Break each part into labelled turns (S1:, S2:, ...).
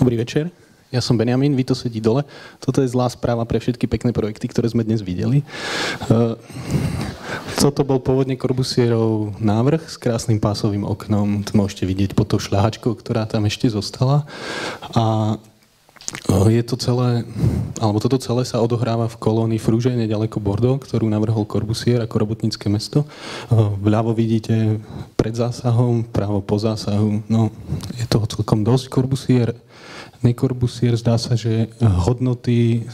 S1: Dobrý večer. Ja som Benjamin, Vito sedí dole. Toto je zlá správa pre všetky pekné projekty, ktoré sme dnes videli. Toto bol pôvodne Corbusierov návrh s krásnym pásovým oknom. To môžete vidieť pod tou šľahačkou, ktorá tam ešte zostala. A je to celé, alebo toto celé sa odohráva v kolónii Fruže, nedaleko Bordeaux, ktorú navrhol Corbusier ako robotnícke mesto. Vľavo vidíte pred zásahom, vpravo po zásahu. No, je toho celkom dosť. Corbusier, zdá sa, že hodnoty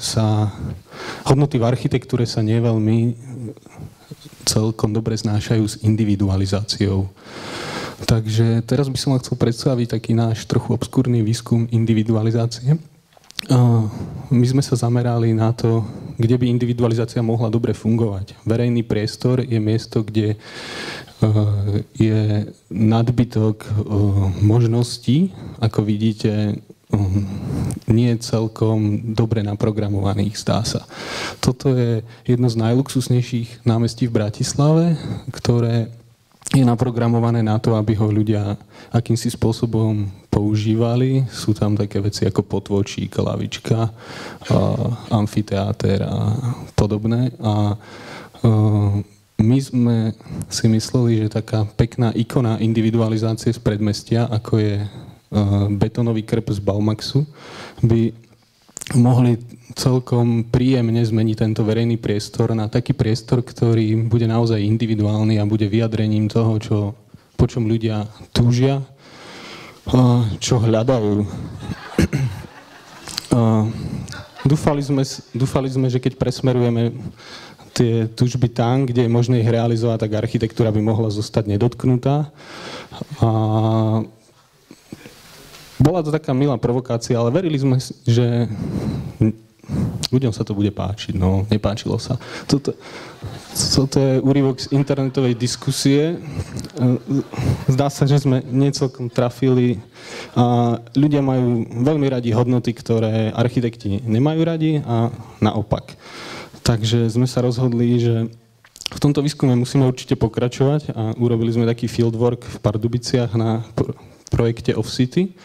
S1: v architektúre sa neveľmi celkom dobre znášajú s individualizáciou. Takže teraz by som vám chcel predstaviť taký náš trochu obskúrny výskum individualizácie. My sme sa zamerali na to, kde by individualizácia mohla dobre fungovať. Verejný priestor je miesto, kde je nadbytok možností, ako vidíte, nie celkom dobre naprogramovaných, zdá sa. Toto je jedno z najluxusnejších námestí v Bratislave, ktoré je naprogramované na to, aby ho ľudia akýmsi spôsobom používali. Sú tam také veci ako potvočík, lavička, amfiteáter a podobné. A my sme si mysleli, že taká pekná ikona individualizácie z predmestia, ako je betónový krb z Baumaxu, by mohli celkom príjemne zmeniť tento verejný priestor na taký priestor, ktorý bude naozaj individuálny a bude vyjadrením toho, po čom ľudia túžia, čo hľadajú. Dúfali sme, že keď presmerujeme tie túžby tam, kde je možné ich realizovať, tak architektúra by mohla zostať nedotknutá. Bola to taká milá provokácia, ale verili sme, že ľuďom sa to bude páčiť. No, nepáčilo sa. Toto je úryvok z internetovej diskusie. Zdá sa, že sme niecelkom trafili. Ľudia majú veľmi radi hodnoty, ktoré architekti nemajú radi a naopak. Takže sme sa rozhodli, že v tomto výskume musíme určite pokračovať a urobili sme taký fieldwork v Pardubiciach na projekte Off City.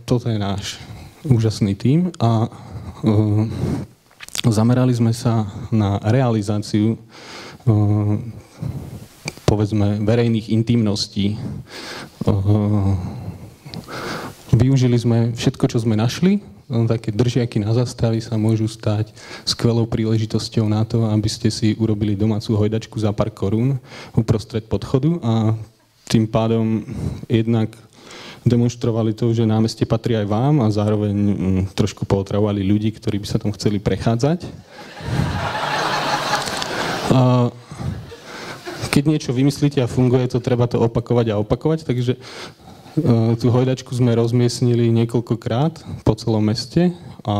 S1: Toto je náš úžasný tím a zamerali sme sa na realizáciu povedzme verejných intimností. Využili sme všetko, čo sme našli. Také držiaky na zastavy sa môžu stať skvelou príležitosťou na to, aby ste si urobili domácu hojdačku za pár korún uprostred podchodu a tým pádom jednak demonštrovali to, že námestie patrí aj vám a zároveň trošku pootravovali ľudí, ktorí by sa tam chceli prechádzať. Keď niečo vymyslíte a funguje, to treba to opakovať a opakovať, takže tú hojdačku sme rozmiestnili niekoľkokrát po celom meste a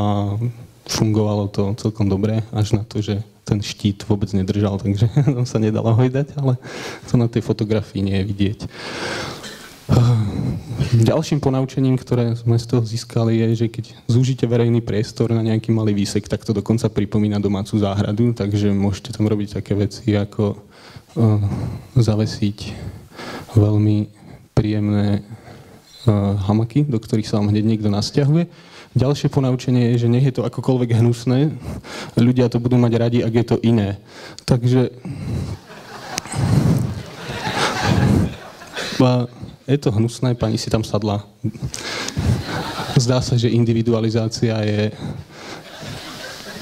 S1: fungovalo to celkom dobre, až na to, že ten štít vôbec nedržal, takže tam sa nedalo hojdať, ale to na tej fotografii nie je vidieť. Ďalším ponaučením, ktoré sme z toho získali, je, že keď zúžite verejný priestor na nejaký malý výsek, tak to dokonca pripomína domácu záhradu, takže môžete tam robiť také veci, ako zavesiť veľmi príjemné hamaky, do ktorých sa vám hneď niekto nasťahuje. Ďalšie ponaučenie je, že nech je to akokoľvek hnusné, ľudia to budú mať radi, ak je to iné. Takže je to hnusné, pani si tam sadla. Zdá sa, že individualizácia je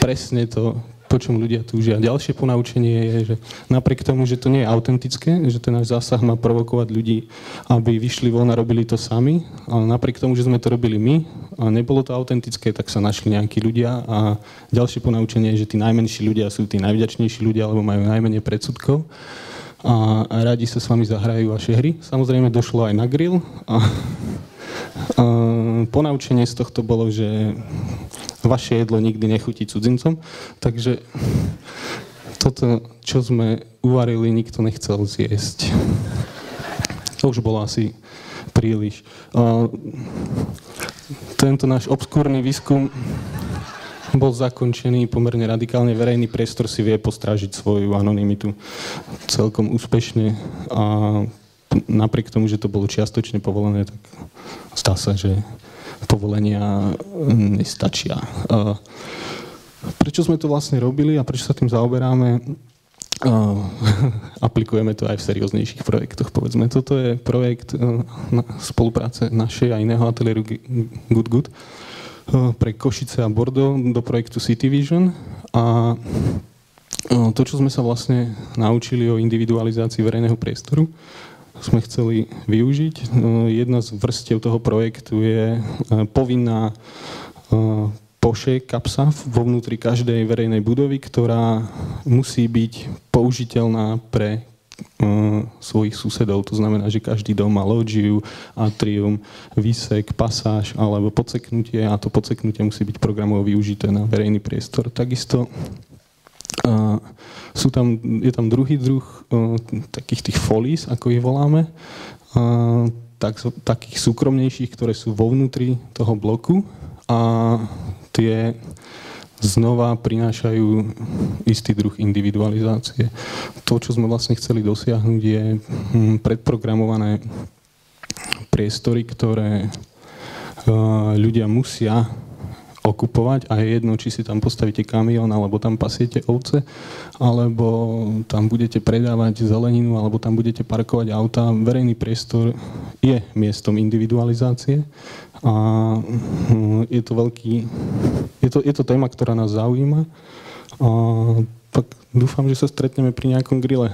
S1: presne to, po čom ľudia túžia. Ďalšie ponaučenie je, že napriek tomu, že to nie je autentické, že ten náš zásah má provokovať ľudí, aby vyšli von a robili to sami, ale napriek tomu, že sme to robili my a nebolo to autentické, tak sa našli nejakí ľudia a ďalšie ponaučenie je, že tí najmenší ľudia sú tí najvďačnejší ľudia, alebo majú najmenej predsudkov a radi sa s vami zahrajú vaše hry. Samozrejme došlo aj na grill a ponaučenie z tohto bolo, že vaše jedlo nikdy nechutí cudzincom, takže toto, čo sme uvarili, nikto nechcel zjesť. To už bolo asi príliš. Tento náš obskúrny výskum bol zakončený pomerne radikálne. Verejný priestor si vie postrážiť svoju anonymitu celkom úspešne a napriek tomu, že to bolo čiastočne povolené, tak zdá sa, že povolenia nestačia. Prečo sme to vlastne robili a prečo sa tým zaoberáme? Aplikujeme to aj v serióznejších projektoch, povedzme. Toto je projekt spolupráce našej a iného ateliéru Good pre Košice a Bordeaux do projektu City Vision. A to, čo sme sa vlastne naučili o individualizácii verejného priestoru, sme chceli využiť. Jedna z vrstiev toho projektu je povinná poše kapsa vo vnútri každej verejnej budovy, ktorá musí byť použiteľná pre svojich susedov. To znamená, že každý dom má lógiu, atrium, výsek, pasáž alebo podseknutie a to podseknutie musí byť programovo využité na verejný priestor. Takisto je tam druhý druh takých tých folís, ako ich voláme, takých súkromnejších, ktoré sú vo vnútri toho bloku a tie znova prinášajú istý druh individualizácie. To, čo sme vlastne chceli dosiahnuť, je predprogramované priestory, ktoré ľudia musia okupovať a je jedno, či si tam postavíte kamión, alebo tam pasiete ovce, alebo tam budete predávať zeleninu, alebo tam budete parkovať auta. Verejný priestor je miestom individualizácie a je to téma, ktorá nás zaujíma. A tak dúfam, že sa stretneme pri nejakom grille.